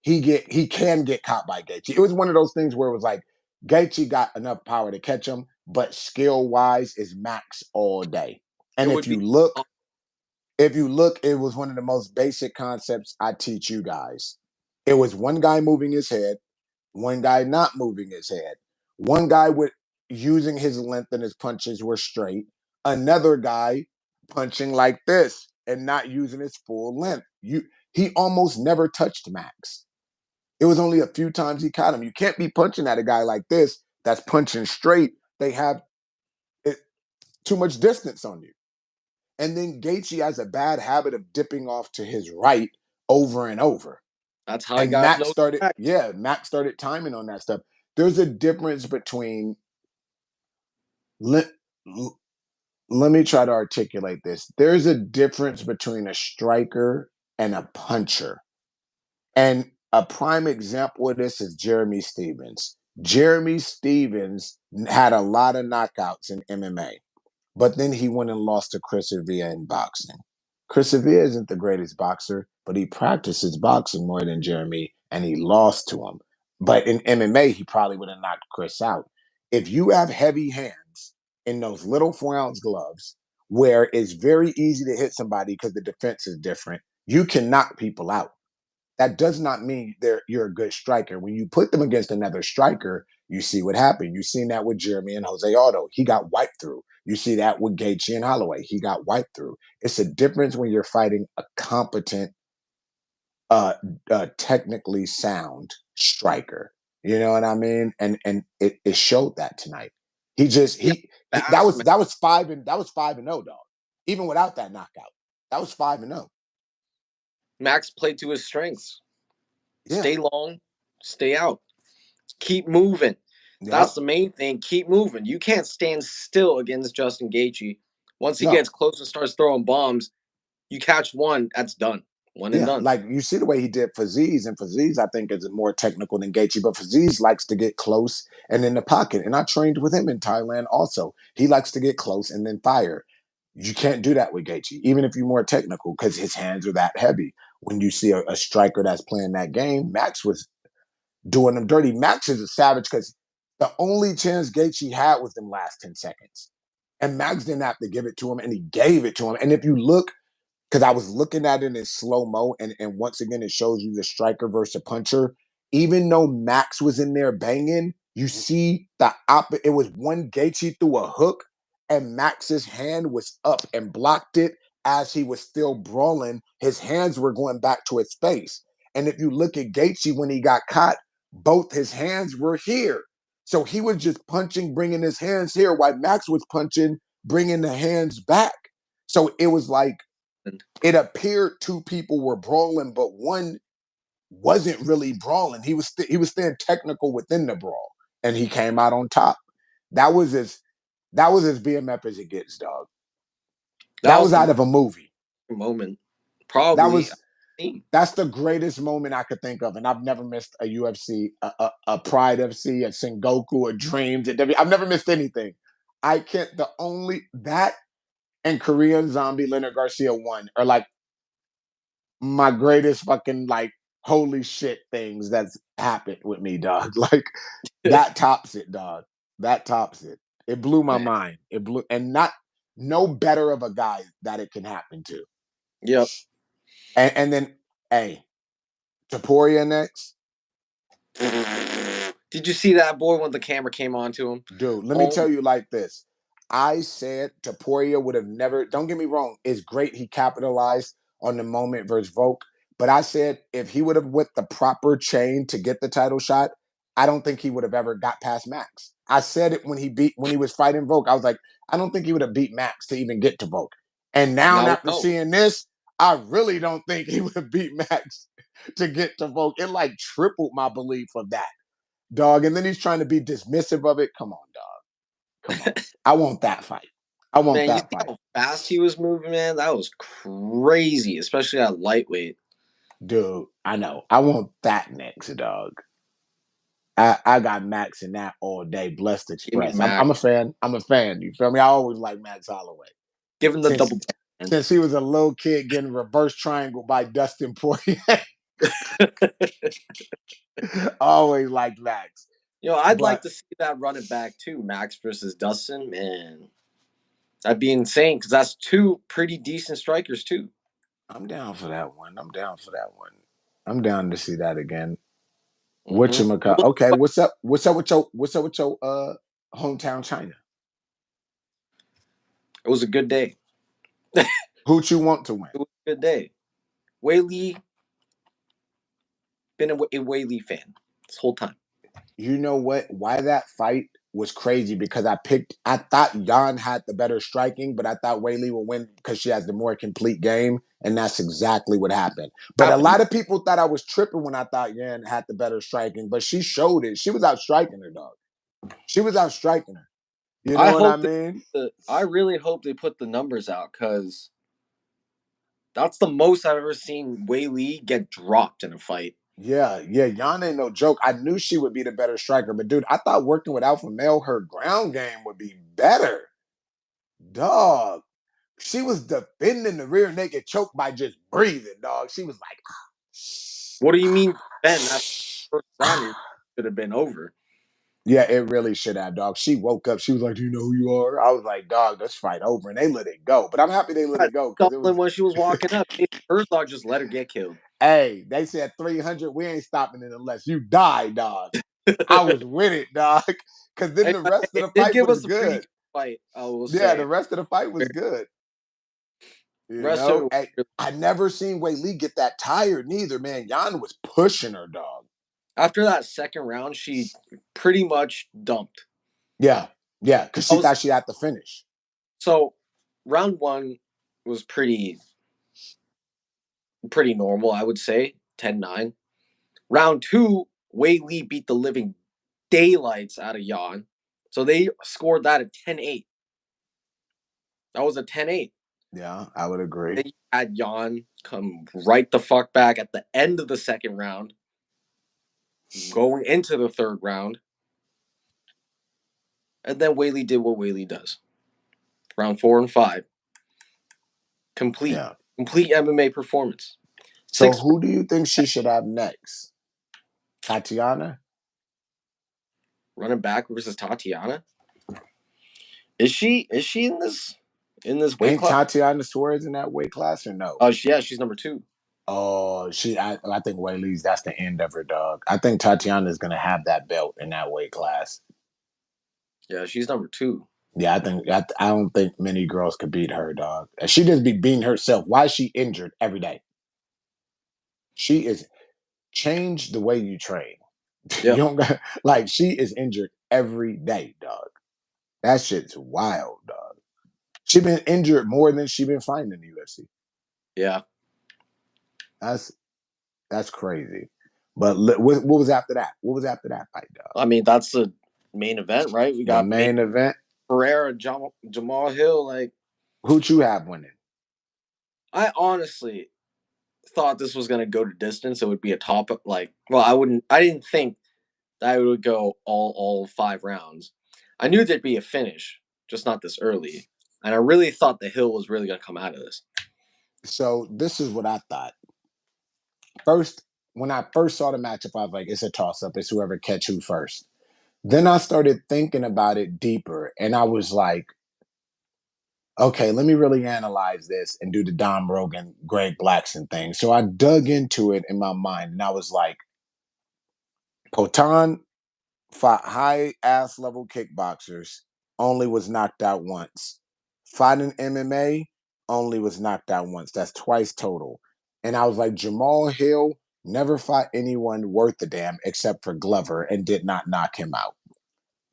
S1: he can get caught by Gaethje. It was one of those things where it was like Gaethje got enough power to catch him, but skill wise is Max all day.
S2: It
S1: And
S2: would be.
S1: if you look, it was one of the most basic concepts I teach you guys. It was one guy moving his head, one guy not moving his head, one guy with using his length and his punches were straight, another guy punching like this and not using his full length. He almost never touched Max. It was only a few times he caught him. You can't be punching at a guy like this that's punching straight. They have it, too much distance on you. And then Gaethje has a bad habit of dipping off to his right over and over.
S2: That's how he
S1: And
S2: got his nose back.
S1: Max started timing on that stuff. There's a difference between let, let me try to articulate this. There's a difference between a striker and a puncher. And a prime example of this is Jeremy Stevens. Jeremy Stevens had a lot of knockouts in MMA. But then he went and lost to Chris Avia in boxing. Chris Avia isn't the greatest boxer, but he practices boxing more than Jeremy, and he lost to him. But in MMA, he probably would have knocked Chris out. If you have heavy hands in those little 4-ounce gloves, where it's very easy to hit somebody because the defense is different, you can knock people out. That does not mean you're a good striker. When you put them against another striker, you see what happened. You've seen that with Jeremy and Jose Aldo. He got wiped through. You see that with Gaethje and Holloway. He got wiped through. It's a difference when you're fighting a competent, technically sound striker. You know what I mean? And it showed that tonight. He just
S2: Yeah,
S1: he that
S2: fast
S1: was
S2: man.
S1: that was 5-0, dog. Even without that knockout, that was 5-0.
S2: Max played to his strengths.
S1: Yeah.
S2: Stay long, stay out, keep moving. That's
S1: Yep.
S2: the main thing. Keep moving. You can't stand still against Justin Gaethje. Once he
S1: No.
S2: gets close and starts throwing bombs, you catch one, that's done. One and
S1: Yeah,
S2: done.
S1: like you see the way he did Fazeez, and Fazeez I think is more technical than Gaethje, but Fazeez likes to get close and in the pocket. And I trained with him in Thailand also. He likes to get close and then fire. You can't do that with Gaethje, even if you're more technical, because his hands are that heavy. When you see a striker that's playing that game, Max was doing them dirty. Max is a savage because the only chance Gaethje had was them last 10 seconds. And Max didn't have to give it to him, and he gave it to him. And if you look, because I was looking at it in slow mo, and once again, it shows you the striker versus puncher. Even though Max was in there banging, you see the opposite. It was one Gaethje threw a hook, and Max's hand was up and blocked it as he was still brawling. His hands were going back to his face. And if you look at Gaethje when he got caught, both his hands were here. So he was just punching, bringing his hands here, while Max was punching, bringing the hands back. So it was like it appeared two people were brawling, but one wasn't really brawling. He was staying technical within the brawl, and he came out on top. That was as that was as BMF as it gets, dog.
S2: That
S1: That
S2: was
S1: was
S2: the
S1: out of a movie.
S2: moment,
S1: That
S2: probably.
S1: was that's the greatest moment I could think of, and I've never missed a UFC, a Pride FC, a Sengoku, a Dreams. I've never missed anything. I can't. The only that and Korean Zombie Leonard Garcia one are like my greatest fucking like holy shit things that's happened with me, dog. Like that tops it, dog. That tops it. It blew my
S2: Man.
S1: mind. It blew, and not no better of a guy that it can happen to.
S2: Yep.
S1: And then, hey, Taporia next,
S2: Did you see that boy when the camera came on to him?
S1: dude. Let me
S2: Oh,
S1: tell you like this. I said Taporia would have never. Don't get me wrong. It's great he capitalized on the moment versus Volk, but I said if he would have went the proper chain to get the title shot, I don't think he would have ever got past Max. I said it when he was fighting Volk. I was like, I don't think he would have beat Max to even get to Volk. And now
S2: now we
S1: after
S2: know.
S1: seeing this, I really don't think he would have beat Max to get to Volk. It like tripled my belief of that, dog. And then he's trying to be dismissive of it. Come on, dog. Come on. I want that fight. I want
S2: Man, you
S1: that
S2: see
S1: fight.
S2: how fast he was moving, man? That was crazy, especially at lightweight.
S1: Dude, I know. I want that next, dog. I got Max in that all day. Blessed
S2: Give me
S1: Express. I'm
S2: Mac.
S1: a fan. I'm a fan. You feel me? I always like Max Holloway.
S2: Give him the
S1: Since
S2: double tap, man.
S1: since he was a little kid getting reverse triangle by Dustin Poirier. Always liked Max.
S2: I'd like
S1: But
S2: to see that running back too, Max versus Dustin. Man, that'd be insane because that's two pretty decent strikers too.
S1: I'm down for that one. I'm down for that one. I'm down to see that again.
S2: Mm-hmm.
S1: Whatchamacallit? Okay, what's up? What's up with your hometown China?
S2: It was a good day.
S1: Who'd you want to win?
S2: It was a good day. Whaley, been a Whaley fan this whole time.
S1: You know what? Why that fight was crazy because I thought Jan had the better striking, but I thought Whaley would win because she has the more complete game, and that's exactly what happened. But a
S2: Happened.
S1: lot of people thought I was tripping when I thought Yan had the better striking, but she showed it. She was out striking her, dog. She was out striking her. You
S2: I
S1: know what I
S2: hope
S1: mean?
S2: I really hope they put the numbers out because that's the most I've ever seen Whaley get dropped in a fight.
S1: Yeah, yeah, Jan ain't no joke. I knew she would be the better striker, but dude, I thought working with Alpha Male, her ground game would be better. Dog. She was defending the rear naked choke by just breathing, dog. She was like,
S2: What do you mean, Ben? That first round
S1: ah.
S2: should have been over.
S1: Yeah, it really should have, dog. She woke up. She was like, "Do you know who you are?" I was like, "Dog, let's fight over," and they let it go. But I'm happy they let
S2: Got
S1: it go because it
S2: stumbling
S1: was.
S2: when she was walking up. Herzog just let her get killed.
S1: Hey, they said 300. We ain't stopping it unless you die, dog. I was with it, dog. Because then
S2: Hey,
S1: the rest of
S2: it
S1: the
S2: did
S1: fight
S2: give
S1: was
S2: us a pretty
S1: good.
S2: good fight, I will
S1: Yeah, the
S2: say.
S1: rest of the fight was good. You
S2: Rest of
S1: know,
S2: it,
S1: hey, I never seen Wei Lee get that tired neither, man. Jan was pushing her, dog.
S2: after that second round, she pretty much dumped.
S1: Yeah, yeah, because
S2: I
S1: she
S2: was
S1: thought she had to finish.
S2: so round one was pretty normal, I would say. 10-9. Round two, Wei Lee beat the living daylights out of Yan. So they scored that at 10-8. That was a 10-8.
S1: Yeah, I would agree.
S2: Then you had Yan come right the fuck back at the end of the second round, going into the third round. And then Whaley did what Whaley does. Round 4 and 5. Complete.
S1: Yeah.
S2: Complete MMA performance.
S1: So
S2: Six
S1: who do you think she should have next? Tatiana?
S2: running back versus Tatiana. Is she in this weight
S1: Ain't
S2: class?
S1: Tatiana Suarez in that weight class or no?
S2: Oh, yeah, she's number 2.
S1: Oh, I think Whaley's that's the end of her, dog. I think Tatiana is gonna have that belt in that weight class.
S2: Yeah, she's number 2.
S1: Yeah, I don't think many girls could beat her, dog. She just be beating herself. Why is she injured every day? She is change the way you train. You
S2: Yeah.
S1: don't got like she is injured every day, dog. That shit's wild, dog. She been injured more than she been fighting in the UFC.
S2: Yeah.
S1: That's that's crazy. But what was after that? What was after that fight, dog?
S2: I mean, that's the main event, right? We
S1: The
S2: got
S1: main event.
S2: Pereira, Jamal Hill. Like,
S1: Who'd you have winning?
S2: I honestly thought this was gonna go to distance. It would be a top. Like, well, I didn't think that it would go all 5 rounds. I knew there'd be a finish, just not this early. And I really thought the Hill was really gonna come out of this.
S1: So this is what I thought. First, when I first saw the matchup, I was like, it's a toss up. It's whoever catch who first. Then I started thinking about it deeper, and I was like, okay, let me really analyze this and do the Dom Rogan, Greg Blackson thing. So I dug into it in my mind, and I was like, Potan fought high ass level kickboxers, only was knocked out once. Fought in MMA, only was knocked out once. That's twice total. And I was like, Jamal Hill never fought anyone worth a damn except for Glover and did not knock him out.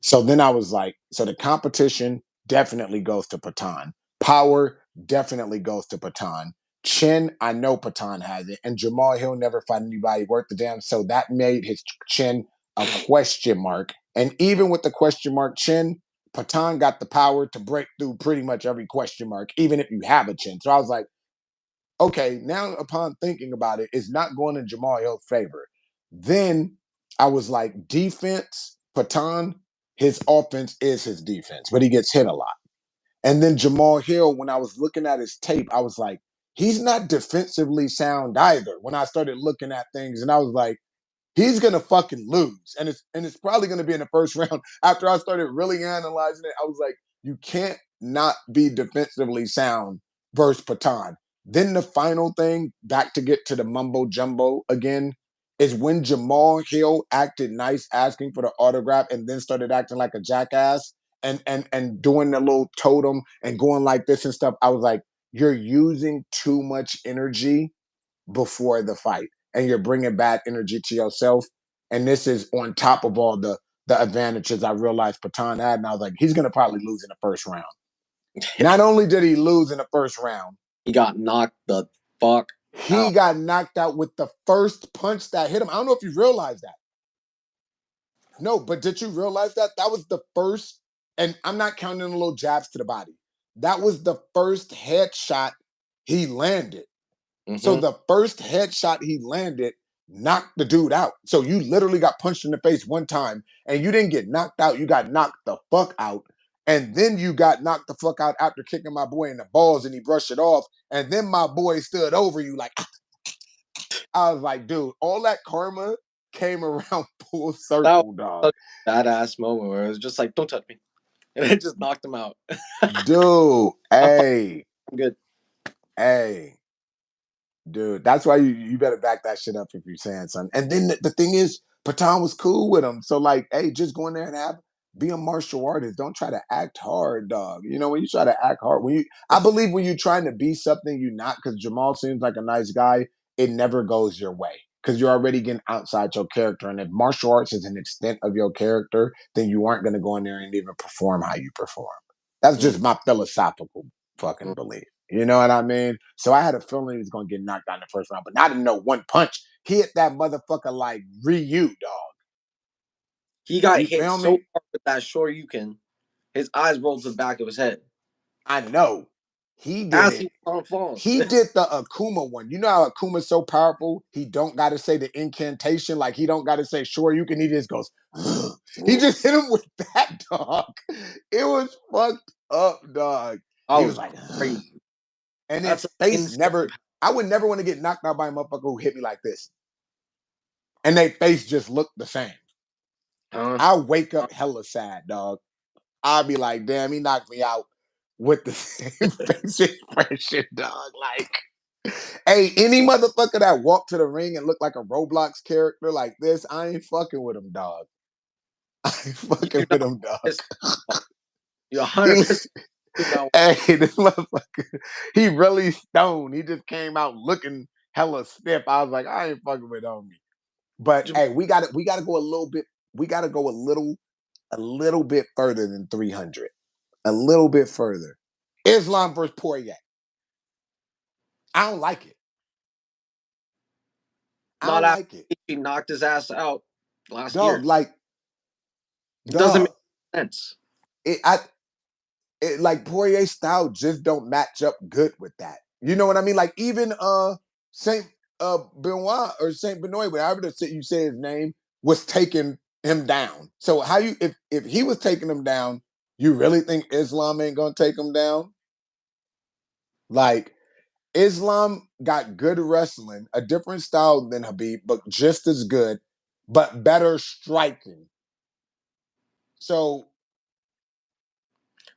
S1: So then I was like, so the competition definitely goes to Patan. Power definitely goes to Patan. Chin, I know Patan has it. And Jamal Hill never fought anybody worth the damn. So that made his chin a question mark. And even with the question mark chin, Patan got the power to break through pretty much every question mark, even if you have a chin. So I was like, okay, now upon thinking about it, it's not going in Jamal Hill's favor. Then I was like, defense, Patan, his offense is his defense, but he gets hit a lot. And then Jamal Hill, when I was looking at his tape, I was like, he's not defensively sound either. When I started looking at things, and I was like, he's gonna fucking lose, and it's probably gonna be in the first round. After I started really analyzing it, I was like, you can't not be defensively sound versus Patan. Then the final thing, back to get to the mumbo jumbo again, is when Jamal Hill acted nice, asking for the autograph, and then started acting like a jackass and doing the little totem and going like this and stuff. I was like, you're using too much energy before the fight and you're bringing bad energy to yourself. And this is on top of all the advantages I realized Patan had. And I was like, he's going to probably lose in the first round. Not only did he lose in the first round,
S2: He got knocked the fuck
S1: he
S2: out.
S1: got knocked out with the first punch that hit him. I don't know if you realize that. No, but did you realize that? That was the first, and I'm not counting the little jabs to the body. That was the first headshot he landed. So
S2: Mm-hmm.
S1: the first headshot he landed knocked the dude out. So you literally got punched in the face one time and you didn't get knocked out. You got knocked the fuck out. And then you got knocked the fuck out after kicking my boy in the balls and he brushed it off. And then my boy stood over you like, I was like, dude, all that karma came around full
S2: That was
S1: circle, dog.
S2: such a badass moment where it was just like, don't touch me. And it just knocked him out.
S1: Dude,
S2: I'm fine.
S1: hey,
S2: I'm good.
S1: hey. Dude, that's why you better back that shit up if you're saying something. And then the thing is, Patan was cool with him. So like, hey, just go in there and be a martial artist. Don't try to act hard, dog. You know, when you try to act hard, I believe when you're trying to be something you're not, because Jamal seems like a nice guy, it never goes your way. Because you're already getting outside your character. And if martial arts is an extent of your character, then you aren't going to go in there and even perform how you perform. That's
S2: Mm,
S1: just my philosophical fucking
S2: mm.
S1: belief. You know what I mean? So I had a feeling he was gonna get knocked out in the first round, but I didn't know one punch. He hit that motherfucker like Ryu, dog.
S2: He got
S1: You
S2: hit
S1: feel
S2: so
S1: me?
S2: hard with that Shoryuken, his eyes rolled to the back of his head
S1: I know. He did
S2: as
S1: it.
S2: he was on falls.
S1: He did the Akuma one. You know how Akuma's so powerful? He don't gotta say the incantation, like he don't gotta say sure you can. He just goes, he just hit him with that dog. It was fucked up, dog.
S2: I
S1: He was
S2: was
S1: like,
S2: crazy.
S1: and
S2: That's
S1: his
S2: an
S1: face
S2: insane.
S1: never, I would never want to get knocked out by a motherfucker who hit me like this. And their face just looked the same.
S2: Huh?
S1: I wake up hella sad, dog. I'll be like, damn, he knocked me out with the same face expression, dog. Like, hey, any motherfucker that walked to the ring and looked like a Roblox character like this, I ain't fucking with him, dog. I ain't
S2: You
S1: fucking
S2: do
S1: with
S2: not
S1: him, dog.
S2: piss off. You
S1: He,
S2: 100% do not.
S1: hey, this motherfucker, he really stoned. He just came out looking hella stiff. I was like, I ain't fucking with homie. But hey, we gotta go a little bit. We gotta go a little bit further than 300. A little bit further. Islam versus Poirier. I don't like it. I
S2: Not
S1: don't
S2: after
S1: like it.
S2: he knocked his ass out last
S1: Dog,
S2: year.
S1: like,
S2: It doesn't make
S1: dog.
S2: sense.
S1: It, I, like Poirier style just don't match up good with that. You know what I mean? Like even Saint Benoit or Saint Benoit, whatever you say his name, was taking him down. So how you if he was taking him down, you really think Islam ain't gonna take him down? Like Islam got good wrestling, a different style than Habib, but just as good, but better striking. So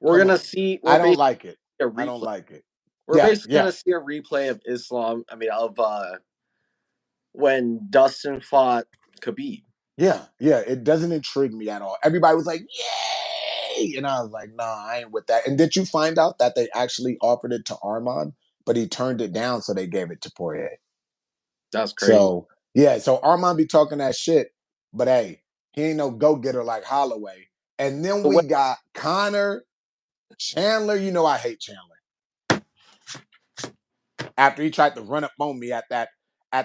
S2: We're
S1: come
S2: gonna
S1: on.
S2: see.
S1: I
S2: We're
S1: don't
S2: basically
S1: like it.
S2: a
S1: I don't
S2: replay.
S1: like it.
S2: We're
S1: Yeah,
S2: basically
S1: yeah.
S2: gonna see a replay of Islam. I mean, of when Dustin fought Khabib.
S1: Yeah, yeah, it doesn't intrigue me at all. Everybody was like, "Yay!" And I was like, "Nah, I ain't with that." And did you find out that they actually offered it to Armand, but he turned it down, so they gave it to Poirier.
S2: That's crazy.
S1: So yeah, so Armand be talking that shit, but hey, he ain't no go getter like Holloway. And then
S2: The
S1: we
S2: way
S1: got Connor Chandler. You know I hate Chandler. After he tried to run up on me at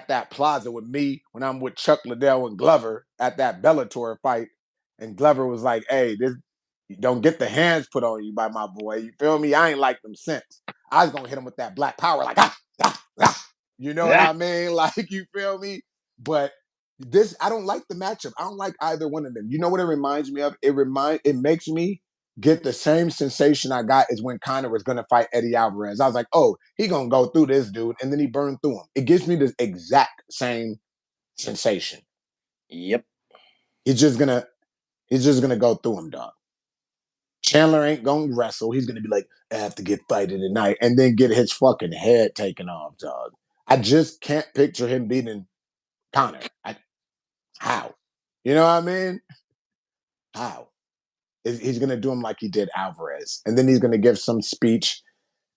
S1: that plaza with me when I'm with Chuck Liddell and Glover at that Bellator fight. And Glover was like, hey, this you don't get the hands put on you by my boy. You feel me? I ain't like them since. I was gonna hit him with that black power, like you know what
S2: yeah,
S1: I mean? Like you feel me? But this I don't like the matchup. I don't like either one of them. You know what it reminds me of? It makes me get the same sensation I got as when Conor was gonna fight Eddie Alvarez. I was like, oh, he gonna go through this dude, and then he burned through him. It gives me the exact same sensation.
S2: yep.
S1: He's just gonna he's just gonna go through him, dog. Chandler ain't gonna wrestle. He's gonna be like, I have to get fighting tonight, and then get his fucking head taken off, dog. I just can't picture him beating Connor. How? You know what I mean? How? He's gonna do him like he did Alvarez, and then he's gonna give some speech,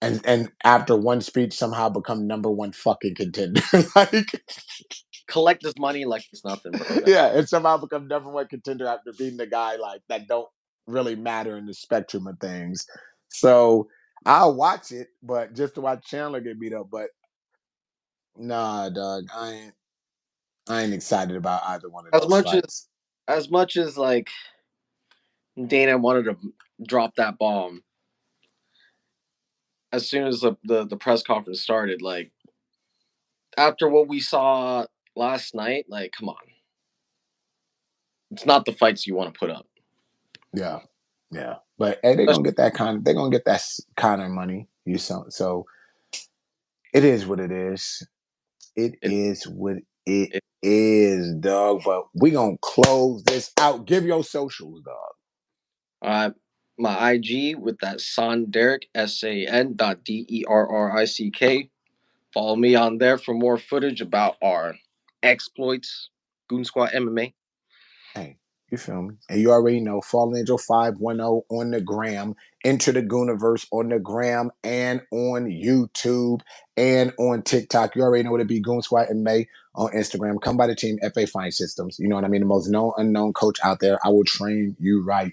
S1: and after one speech somehow become number one fucking contender. Like,
S2: Collect this money like it's nothing, bro.
S1: yeah, and somehow become number one contender after beating the guy like that don't really matter in the spectrum of things. So I'll watch it, but just to watch Chandler get beat up. But nah, dog, I ain't excited about either one of
S2: As
S1: those
S2: much as
S1: fights.
S2: like Dana wanted to drop that bomb, as soon as the press conference started, like after what we saw last night, like come on, it's not the fights you want to put up.
S1: Yeah, yeah. But hey, they're gonna get that Connor money. So it is what it is. It
S2: It,
S1: is what it
S2: it,
S1: is, dog. But we gonna close this out. Give your socials, dog.
S2: my IG with that San Derrick SAN.DERRICK. Follow me on there for more footage about our exploits, Goon Squad MMA.
S1: Hey, you feel me? And you already know Fallen Angel 510 on the gram. Enter the Gooniverse on the gram and on YouTube and on TikTok. You already know what it be. Goon Squad and May on Instagram. Come by the team, FA Fine Systems. You know what I mean? The most known unknown coach out there. I will train you right.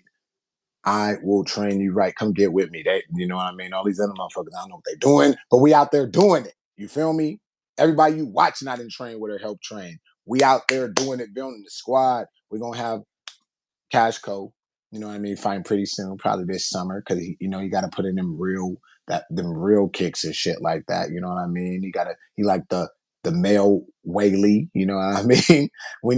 S1: I will train you right. Come get with me. You know what I mean? All these other motherfuckers, I don't know what they're doing, but we out there doing it. You feel me? Everybody you watching, I didn't train with her, help train. We out there doing it, building the squad. We're gonna have Cash Co. You know what I mean? Fighting pretty soon, probably this summer, because you know you got to put in them real kicks and shit like that. You know what I mean? He like the male Whaley. You know what I mean? We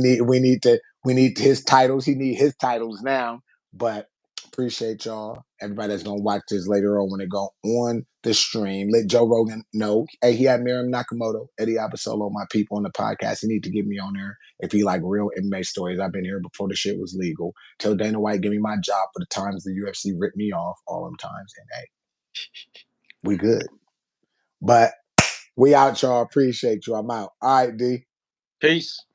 S1: need his titles. He need his titles now. But appreciate y'all. Everybody that's gonna watch this later on when it go on the stream. Let Joe Rogan know. Hey, he had Miriam Nakamoto, Eddie Abasolo, my people on the podcast. He need to get me on there if he like real MMA stories. I've been here before the shit was legal. Tell Dana White, give me my job for the times the UFC ripped me off, all them times. And hey, we good. But we out, y'all. Appreciate you. I'm out. All right, D.
S2: Peace.